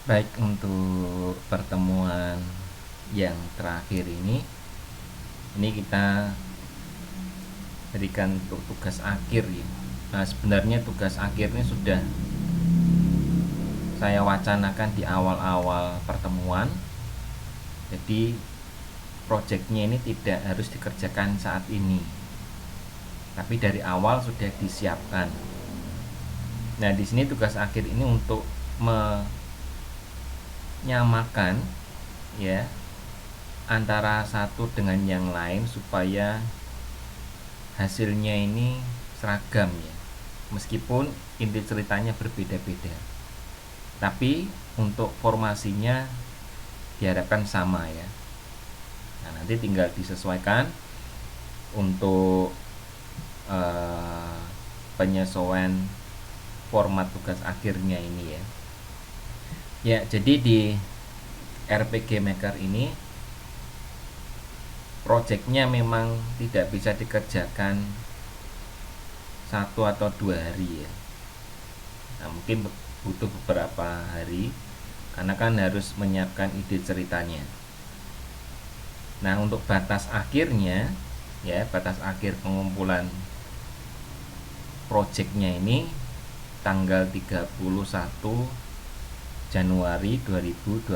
Baik, untuk pertemuan yang terakhir ini kita berikan untuk tugas akhir ya. Nah, sebenarnya tugas akhir ini sudah saya wacanakan di awal-awal pertemuan. Jadi proyeknya ini tidak harus dikerjakan saat ini, tapi dari awal sudah disiapkan. Nah, di sini tugas akhir ini untuk menyamakan ya antara satu dengan yang lain supaya hasilnya ini seragam ya. Meskipun inti ceritanya berbeda-beda, tapi untuk formasinya diharapkan sama ya. Nah, nanti tinggal disesuaikan untuk penyesuaian format tugas akhirnya ini ya. Ya, jadi di RPG Maker ini projectnya memang tidak bisa dikerjakan 1 atau 2 hari ya. Nah, mungkin butuh beberapa hari karena kan harus menyiapkan ide ceritanya. Nah, untuk batas akhirnya ya, batas akhir pengumpulan projectnya ini tanggal 31 Januari 2025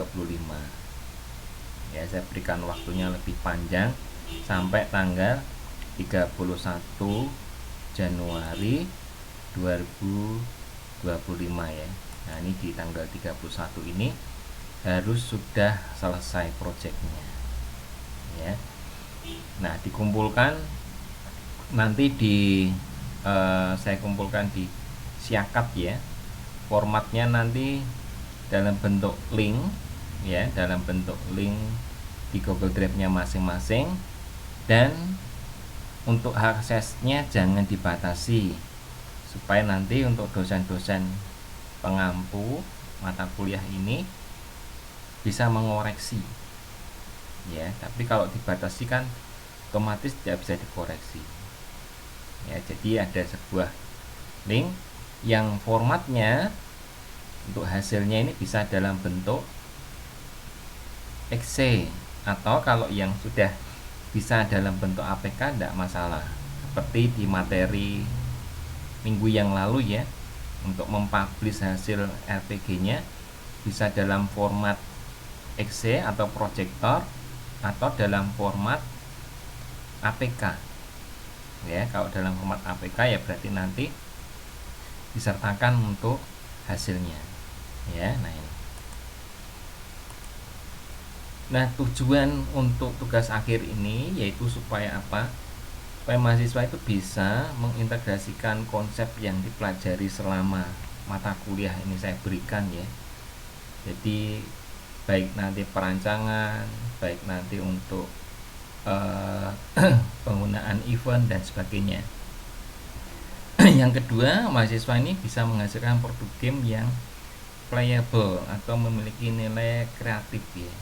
ya. Saya berikan waktunya lebih panjang sampai tanggal 31 Januari 2025 ya. Nah, ini di tanggal 31 ini harus sudah selesai projectnya ya. Nah, dikumpulkan nanti saya kumpulkan di Siakap ya. Formatnya nanti dalam bentuk link ya, dalam bentuk link di Google Drive-nya masing-masing. Dan untuk aksesnya jangan dibatasi supaya nanti untuk dosen-dosen pengampu mata kuliah ini bisa mengoreksi ya. Tapi kalau dibatasi kan otomatis tidak bisa dikoreksi ya. Jadi ada sebuah link yang formatnya untuk hasilnya ini bisa dalam bentuk exe, atau kalau yang sudah bisa dalam bentuk APK tidak masalah, seperti di materi minggu yang lalu ya. Untuk mempublish hasil RPG-nya bisa dalam format exe atau projector atau dalam format APK ya. Kalau dalam format APK ya berarti nanti disertakan untuk hasilnya ya. Nah, tujuan untuk tugas akhir ini yaitu supaya apa? Supaya mahasiswa itu bisa mengintegrasikan konsep yang dipelajari selama mata kuliah ini saya berikan ya. Jadi baik nanti perancangan, baik nanti untuk penggunaan event dan sebagainya. Yang kedua, mahasiswa ini bisa menghasilkan produk game yang playable atau memiliki nilai kreatif ya.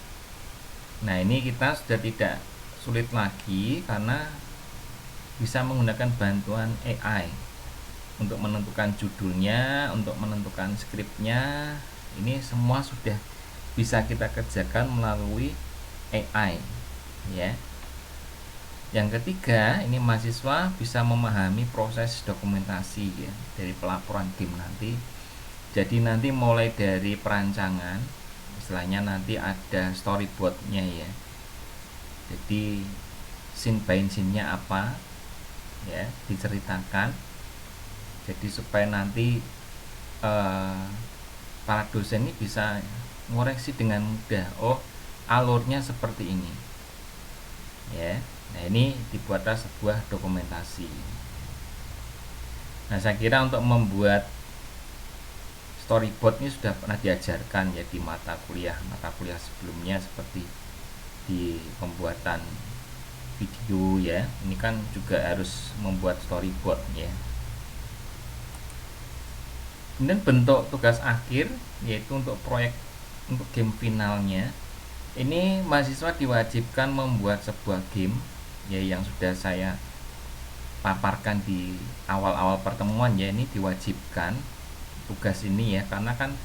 Nah, ini kita sudah tidak sulit lagi karena bisa menggunakan bantuan AI untuk menentukan judulnya, untuk menentukan skripnya. Ini semua sudah bisa kita kerjakan melalui AI ya. Yang ketiga, ini mahasiswa bisa memahami proses dokumentasi ya dari pelaporan game nanti. Jadi nanti mulai dari perancangan, istilahnya nanti ada storyboardnya ya. Jadi scene by scene-nya apa ya, diceritakan. Jadi supaya nanti para dosen ini bisa ngoreksi dengan mudah. Oh, alurnya seperti ini ya. Nah, ini dibuatlah sebuah dokumentasi. Nah, saya kira untuk membuat storyboard ini sudah pernah diajarkan ya di mata kuliah sebelumnya, seperti di pembuatan video ya. Ini kan juga harus membuat storyboard ya. Kemudian bentuk tugas akhir yaitu untuk proyek untuk game finalnya. Ini mahasiswa diwajibkan membuat sebuah game ya yang sudah saya paparkan di awal-awal pertemuan ya. Ini diwajibkan tugas ini ya, karena kan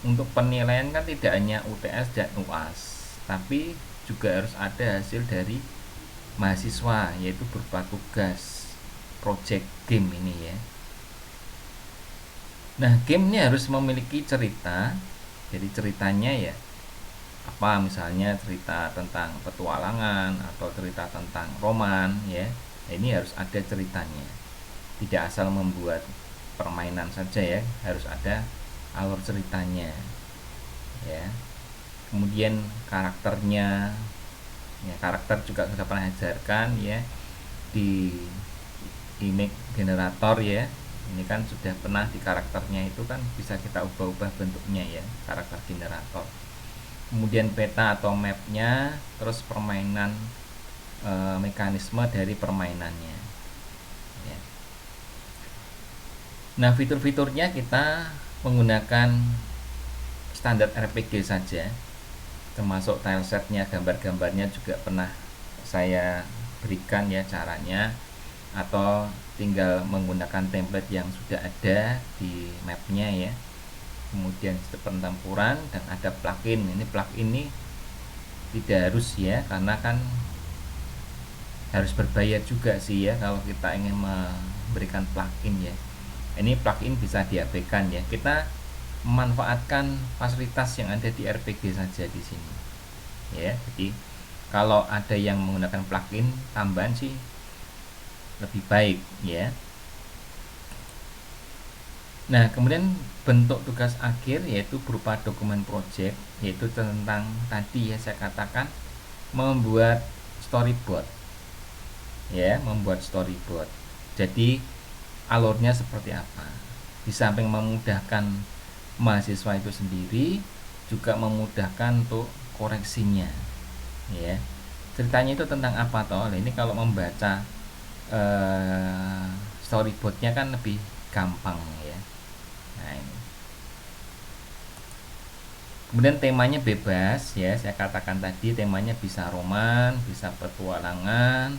untuk penilaian kan tidak hanya UTS dan UAS, tapi juga harus ada hasil dari mahasiswa, yaitu berupa tugas project game ini ya. Nah, game ini harus memiliki cerita. Jadi ceritanya ya apa, misalnya cerita tentang petualangan atau cerita tentang roman ya. Nah, ini harus ada ceritanya. Tidak asal membuat permainan saja ya, harus ada alur ceritanya ya. Kemudian karakternya ya, karakter juga sudah pernah ajarkan ya di image generator ya. Ini kan sudah pernah di karakternya itu kan bisa kita ubah-ubah bentuknya ya, karakter generator. Kemudian peta atau mapnya, terus permainan mekanisme dari permainannya ya. Nah, fitur-fiturnya kita menggunakan standar RPG saja, termasuk tilesetnya, gambar-gambarnya juga pernah saya berikan ya caranya, atau tinggal menggunakan template yang sudah ada di mapnya ya. Kemudian sistem pertempuran dan ada plugin. Ini plugin ini tidak harus ya, karena kan harus berbayar juga sih ya kalau kita ingin memberikan plugin ya. Ini plugin bisa diabaikan ya. Kita memanfaatkan fasilitas yang ada di RPG saja di sini ya. Jadi kalau ada yang menggunakan plugin tambahan sih lebih baik ya. Nah, kemudian bentuk tugas akhir yaitu berupa dokumen project, yaitu tentang tadi ya saya katakan membuat storyboard ya, membuat storyboard. Jadi alurnya seperti apa, di samping memudahkan mahasiswa itu sendiri, juga memudahkan untuk koreksinya ya. Ceritanya itu tentang apa toh? Ini kalau membaca storyboardnya kan lebih gampang ya. Nah, ini. Kemudian temanya bebas ya, saya katakan tadi temanya bisa roman, bisa petualangan,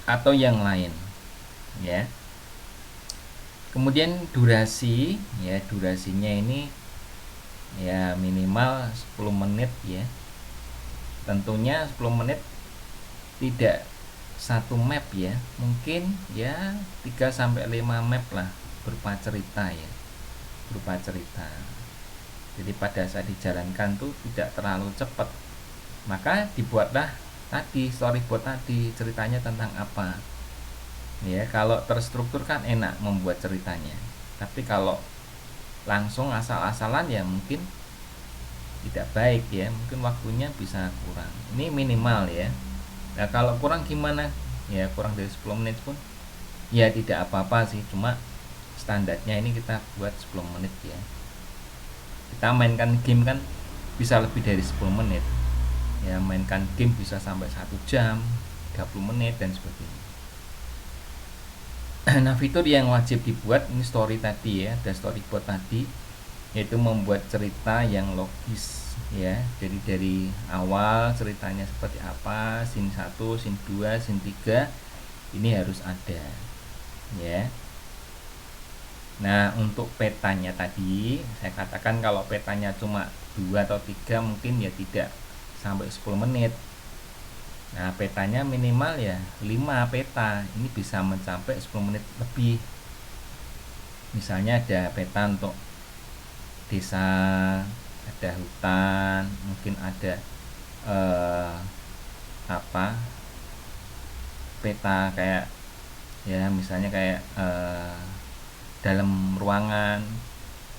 atau yang lain ya. Kemudian durasi ya, durasinya ini ya minimal 10 menit ya. Tentunya 10 menit tidak satu map ya, mungkin ya 3-5 map lah berupa cerita ya, berupa cerita. Jadi pada saat dijalankan tuh tidak terlalu cepat, maka dibuatlah tadi storyboard tadi, ceritanya tentang apa ya. Kalau terstruktur kan enak membuat ceritanya, tapi kalau langsung asal-asalan ya mungkin tidak baik ya, mungkin waktunya bisa kurang. Ini minimal ya. Nah, kalau kurang gimana ya, kurang dari 10 menit pun ya tidak apa-apa sih, cuma standarnya ini kita buat 10 menit ya. Kita mainkan game kan bisa lebih dari 10 menit ya, mainkan game bisa sampai 1 jam 30 menit dan sebagainya. Nah, fitur yang wajib dibuat ini story tadi ya, ada storyboard tadi, yaitu membuat cerita yang logis ya. Jadi dari awal ceritanya seperti apa, scene 1, scene 2, scene 3 ini harus ada ya. Nah, untuk petanya tadi saya katakan kalau petanya cuma 2 atau 3 mungkin ya tidak sampai 10 menit. Nah, petanya minimal ya 5 peta, ini bisa mencapai 10 menit lebih. Misalnya ada peta untuk desa, ada hutan, mungkin ada apa, peta kayak ya misalnya kayak dalam ruangan,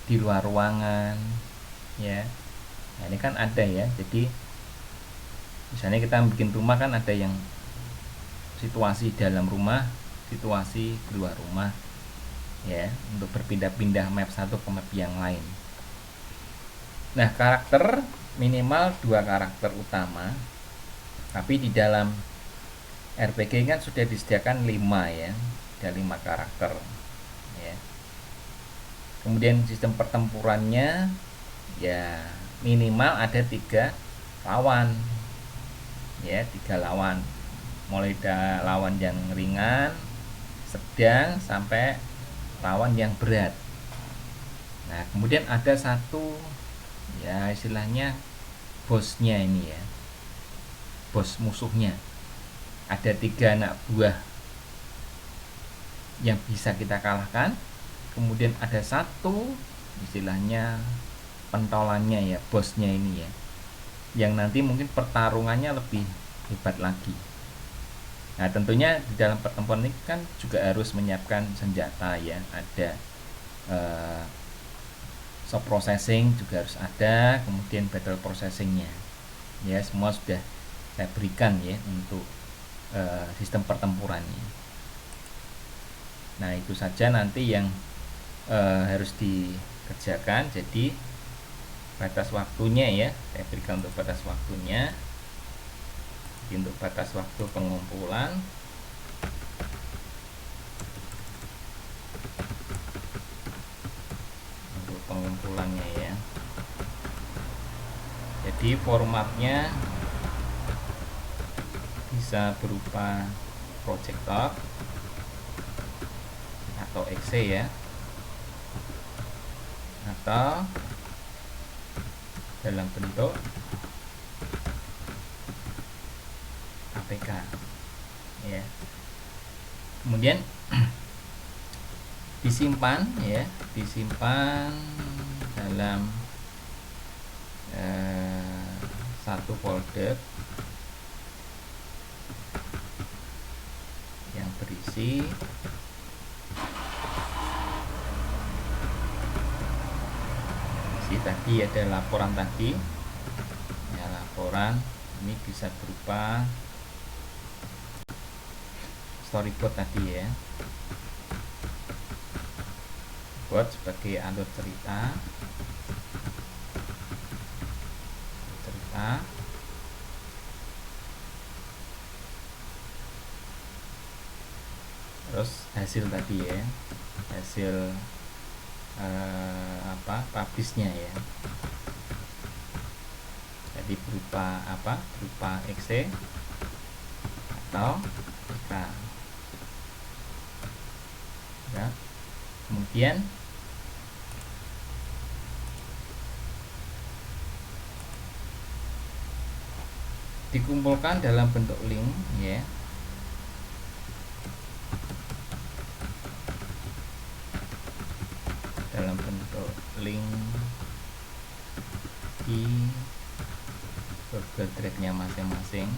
di luar ruangan ya. Nah, ini kan ada ya. Jadi misalnya kita bikin rumah kan ada yang situasi dalam rumah, situasi di luar rumah ya, untuk berpindah-pindah map satu ke map yang lain. Nah, karakter minimal 2 karakter utama, tapi di dalam RPG kan sudah disediakan 5 ya, ada 5 karakter ya. Kemudian sistem pertempurannya ya minimal ada 3 lawan ya, 3 lawan, mulai dari lawan yang ringan, sedang, sampai lawan yang berat. Nah, kemudian ada satu, ya istilahnya bosnya ini ya, bos musuhnya. Ada 3 anak buah yang bisa kita kalahkan. Kemudian ada satu, istilahnya pentolannya ya, bosnya ini ya, yang nanti mungkin pertarungannya lebih hebat lagi. Nah, tentunya di dalam pertempuran ini kan juga harus menyiapkan senjata ya. Ada soft processing juga harus ada, kemudian battle processingnya ya, semua sudah saya berikan ya untuk sistem pertempurannya. Nah, itu saja nanti yang harus dikerjakan. Jadi batas waktunya ya, saya berikan untuk batas waktunya. Jadi untuk batas waktu pengumpulan, untuk pengumpulannya ya, jadi formatnya bisa berupa projector atau exe ya, atau dalam bentuk APK ya. Kemudian disimpan ya, disimpan dalam satu folder yang berisi tadi ada laporan tadi ya, laporan ini bisa berupa storyboard tadi ya, buat sebagai alur cerita, terus hasil tadi ya, hasil publishnya ya, jadi berupa berupa exe atau PK ya. Kemudian dikumpulkan dalam bentuk link ya, dalam bentuk link di Google Drive-nya masing-masing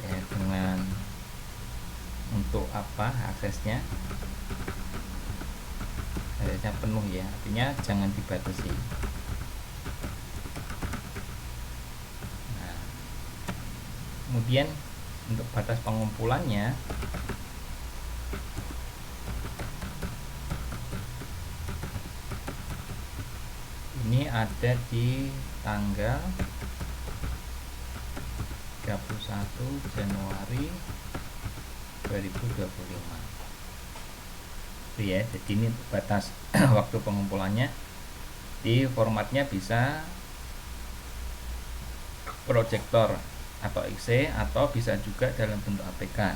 ya, dengan untuk aksesnya penuh ya, artinya jangan dibatasi. Nah, kemudian untuk batas pengumpulannya ini ada di tanggal 31 Januari 2025 itu ya. Jadi ini batas waktu pengumpulannya. Di formatnya bisa proyektor atau exe, atau bisa juga dalam bentuk APK.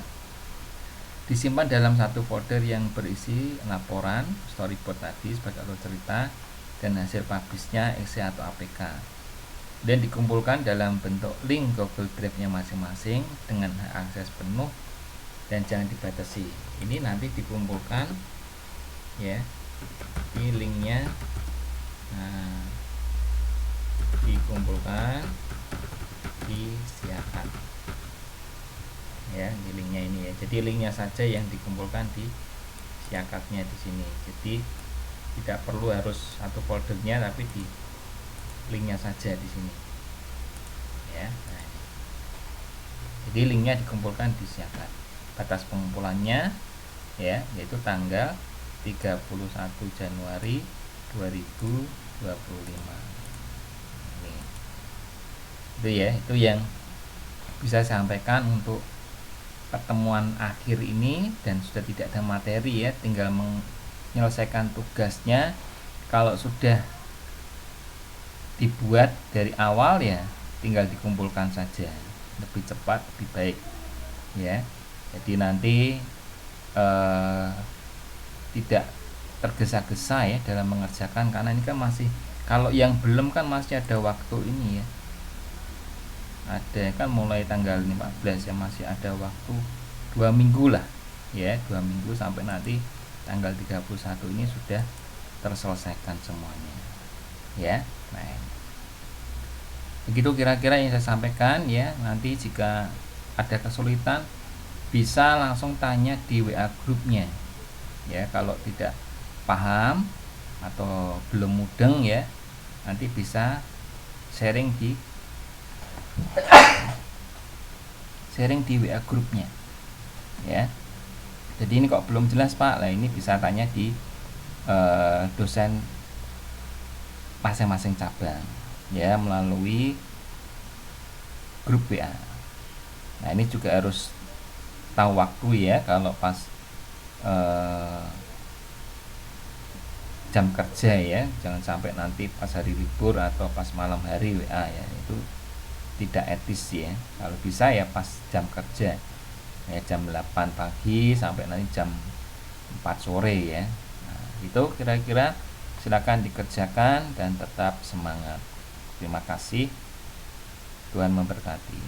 Disimpan dalam satu folder yang berisi laporan, storyboard tadi sebagai alur cerita, dan hasil publishnya exe atau APK. Dan dikumpulkan dalam bentuk link Google Drive-nya masing-masing dengan akses penuh dan jangan dibatasi. Ini nanti dikumpulkan ya, di linknya. Nah, dikumpulkan di siakat ya, di linknya ini ya. Jadi linknya saja yang dikumpulkan di siakatnya di sini. Jadi tidak perlu harus satu foldernya, tapi di linknya saja di sini ya. Nah, jadi linknya dikumpulkan di siakat. Batas pengumpulannya ya, yaitu tanggal 31 Januari 2025 ini. Itu ya, itu yang bisa saya sampaikan untuk pertemuan akhir ini, dan sudah tidak ada materi ya, tinggal menyelesaikan tugasnya. Kalau sudah dibuat dari awal ya, tinggal dikumpulkan saja, lebih cepat lebih baik ya. Jadi nanti tidak tergesa-gesa ya dalam mengerjakan, karena ini kan masih, kalau yang belum kan masih ada waktu ini ya, ada kan mulai tanggal 15 ya, masih ada waktu 2 minggu lah ya, 2 minggu sampai nanti tanggal 31 ini sudah terselesaikan semuanya ya. Nah, begitu kira-kira yang saya sampaikan ya. Nanti jika ada kesulitan bisa langsung tanya di WA grupnya ya. Kalau tidak paham atau belum mudeng ya, nanti bisa sharing di WA grupnya ya. Jadi ini kok belum jelas Pak, lah ini bisa tanya di dosen masing-masing cabang ya, melalui grup WA. Nah ini juga harus tahu waktu ya, kalau pas jam kerja ya, jangan sampai nanti pas hari libur atau pas malam hari WA ya, itu tidak etis ya. Kalau bisa ya pas jam kerja ya, jam 8 pagi sampai nanti jam 4 sore ya. Nah, itu kira-kira, silakan dikerjakan dan tetap semangat. Terima kasih, Tuhan memberkati.